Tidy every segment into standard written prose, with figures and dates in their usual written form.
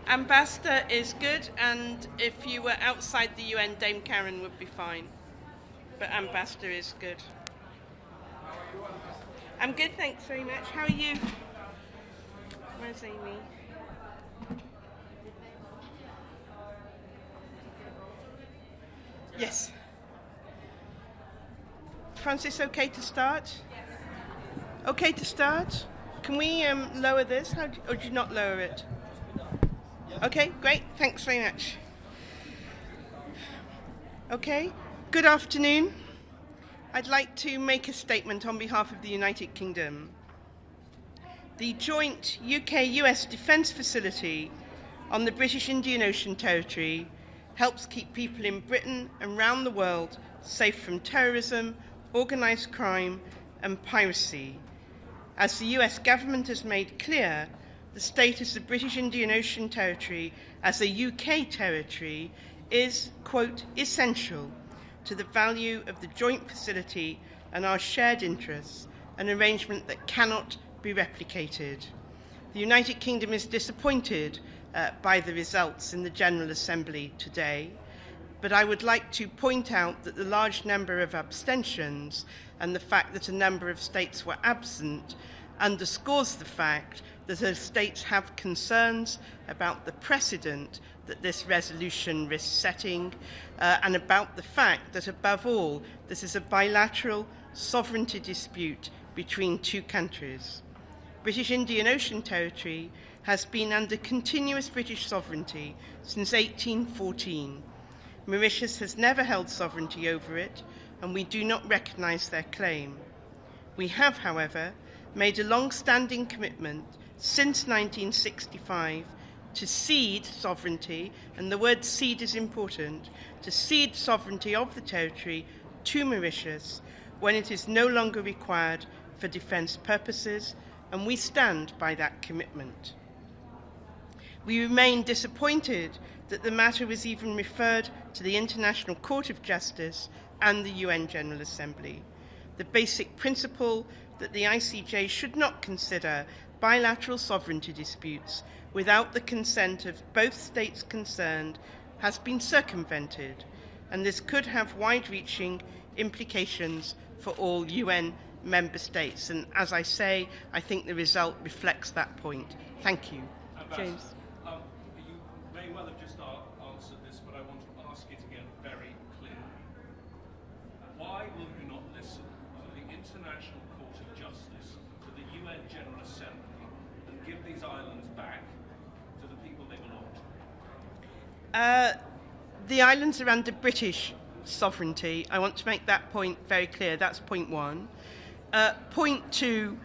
Ambassador is good, and if you were outside the UN, Dame Karen would be fine. But Ambassador is good. I'm good, thanks very much. How are you? Where's Amy? Yes. Francis, okay to start? Okay to start? Can we lower this? Or do you not lower it? Okay, great. Thanks very much. Okay, good afternoon. I'd like to make a statement on behalf of the United Kingdom. The joint UK-US defence facility on the British Indian Ocean territory helps keep people in Britain and around the world safe from terrorism, organised crime and piracy. As the US government has made clear, the status of British Indian Ocean territory as a UK territory is, quote, essential to the value of the joint facility and our shared interests, an arrangement that cannot be replicated. The United Kingdom is disappointed by the results in the General Assembly today, but I would like to point out that the large number of abstentions and the fact that a number of states were absent underscores the fact that the states have concerns about the precedent that this resolution risks setting and about the fact that, above all, this is a bilateral sovereignty dispute between two countries. British Indian Ocean Territory has been under continuous British sovereignty since 1814. Mauritius has never held sovereignty over it, and we do not recognise their claim. We have, however, made a long-standing commitment since 1965 to cede sovereignty, and the word cede is important, to cede sovereignty of the territory to Mauritius when it is no longer required for defence purposes, and we stand by that commitment. We remain disappointed that the matter was even referred to the International Court of Justice and the UN General Assembly. The basic principle that the ICJ should not consider bilateral sovereignty disputes without the consent of both states concerned has been circumvented, and this could have wide-reaching implications for all UN member states. And as I say, I think the result reflects that point. Thank you. James. You may well have just answered this, but I want to ask it again very clearly. Why will you not listen to the International Court of Justice, to the UN General Assembly, and give these islands back to the people they belong to? The islands are under British sovereignty. I want to make that point very clear. That's point one. Point two,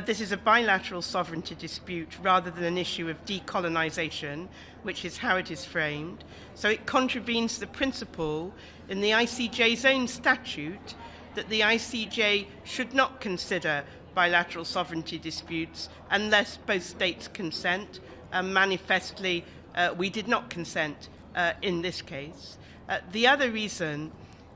this is a bilateral sovereignty dispute rather than an issue of decolonisation, which is how it is framed. So it contravenes the principle in the ICJ's own statute that the ICJ should not consider bilateral sovereignty disputes unless both states consent. Manifestly, we did not consent in this case. The other reason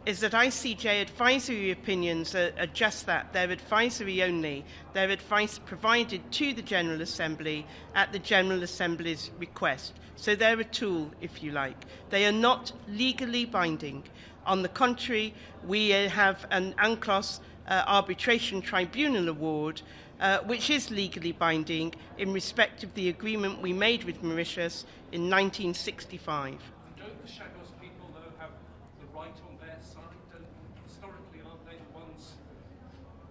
is that ICJ advisory opinions are just that. They're advisory only. They're advice provided to the General Assembly at the General Assembly's request. So they're a tool, if you like. They are not legally binding. On the contrary, we have an UNCLOS arbitration tribunal award, which is legally binding in respect of the agreement we made with Mauritius in 1965. Don't the Chagos people, though, have the right on their side? Historically, aren't they the ones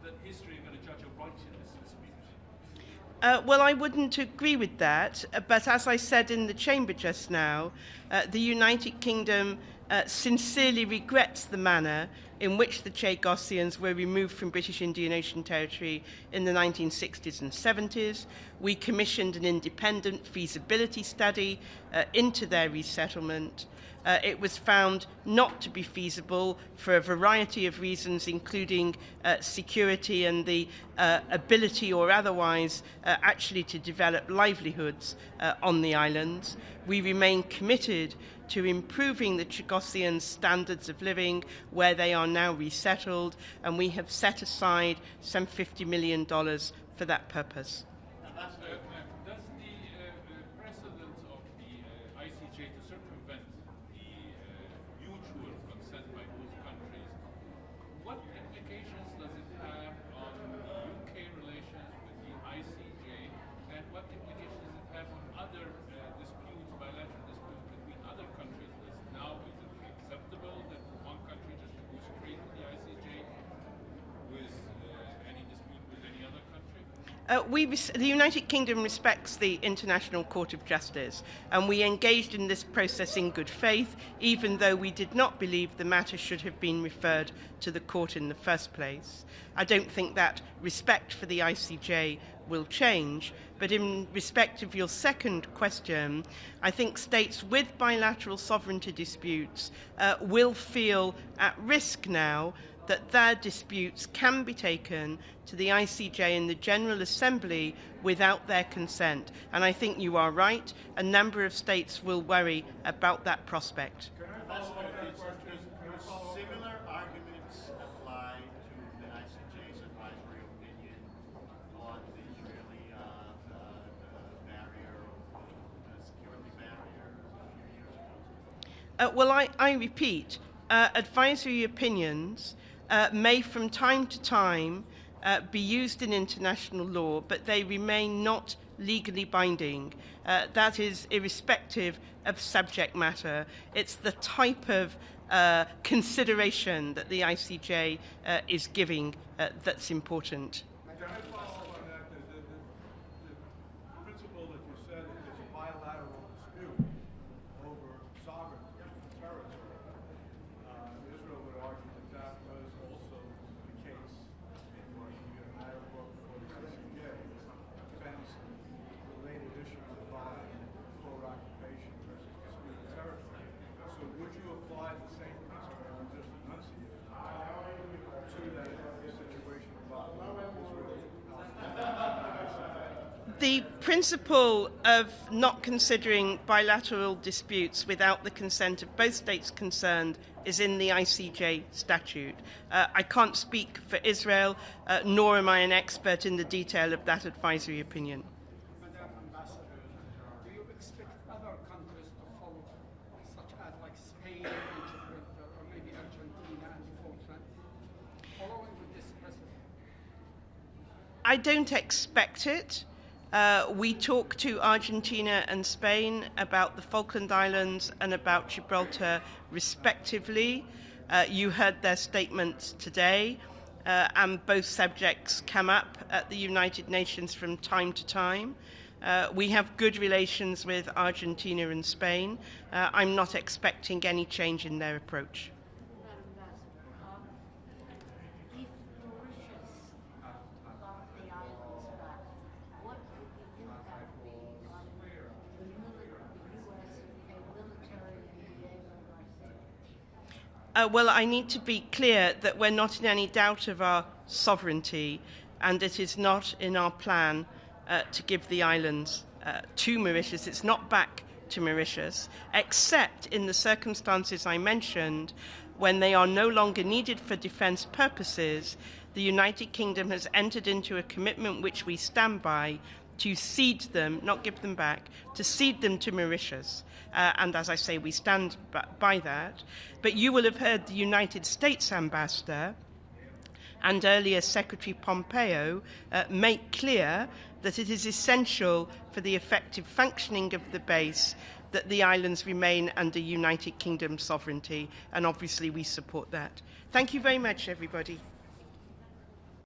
that history are going to judge a right in this dispute? Well, I wouldn't agree with that, but as I said in the chamber just now, the United Kingdom sincerely regrets the manner in which the Chagosians were removed from British Indian Ocean Territory in the 1960s and 70s. We commissioned an independent feasibility study into their resettlement. It was found not to be feasible for a variety of reasons, including security and the ability or otherwise actually to develop livelihoods on the islands. We remain committed to improving the Chagosians' standards of living where they are now resettled, and we have set aside some $50 million for that purpose. Does the precedent of the ICJ to circumvent the mutual consent by both countries, what implications does it have on the UK relations with the ICJ, and what implications does it have on other disputes, bilateral disputes between other countries? Is it acceptable that one country just go straight to the ICJ with any dispute with any other country? The United Kingdom respects the International Court of Justice, and we engaged in this process in good faith, even though we did not believe the matter should have been referred to the court in the first place. I don't think that respect for the ICJ will change, but in respect of your second question, I think states with bilateral sovereignty disputes will feel at risk now that their disputes can be taken to the ICJ and the General Assembly without their consent. And I think you are right. A number of states will worry about that prospect. Similar arguments apply to the ICJ's advisory opinion on the Israeli security barrier a few years ago? Well, I repeat, advisory opinions may from time to time be used in international law, but they remain not legally binding. That is irrespective of subject matter. It's the type of consideration that the ICJ is giving that's important. Can I follow up on that? The principle that you said that there's a bilateral dispute over sovereignty and territory. Israel would argue that that was also the case in the matter brought before the ICJ, defense related issues involving full occupation versus disputed territory. So would you apply the same principle you just enunciated to that situation involving Israel? The principle of not considering bilateral disputes without the consent of both states concerned is in the ICJ statute. I can't speak for Israel, nor am I an expert in the detail of that advisory opinion. Madam Ambassador, do you expect other countries to follow, such as like Spain and Gibraltar, or maybe Argentina and the Falklands, following with this precedent? I don't expect it. We talked to Argentina and Spain about the Falkland Islands and about Gibraltar, respectively. You heard their statements today, and both subjects come up at the United Nations from time to time. We have good relations with Argentina and Spain. I'm not expecting any change in their approach. Well, I need to be clear that we're not in any doubt of our sovereignty, and it is not in our plan to give the islands to Mauritius. It's not back to Mauritius, except in the circumstances I mentioned, when they are no longer needed for defence purposes. The United Kingdom has entered into a commitment which we stand by to cede them, not give them back, to cede them to Mauritius. And as I say, we stand by that. But you will have heard the United States ambassador and earlier Secretary Pompeo make clear that it is essential for the effective functioning of the base that the islands remain under United Kingdom sovereignty, and obviously we support that. Thank you very much, everybody.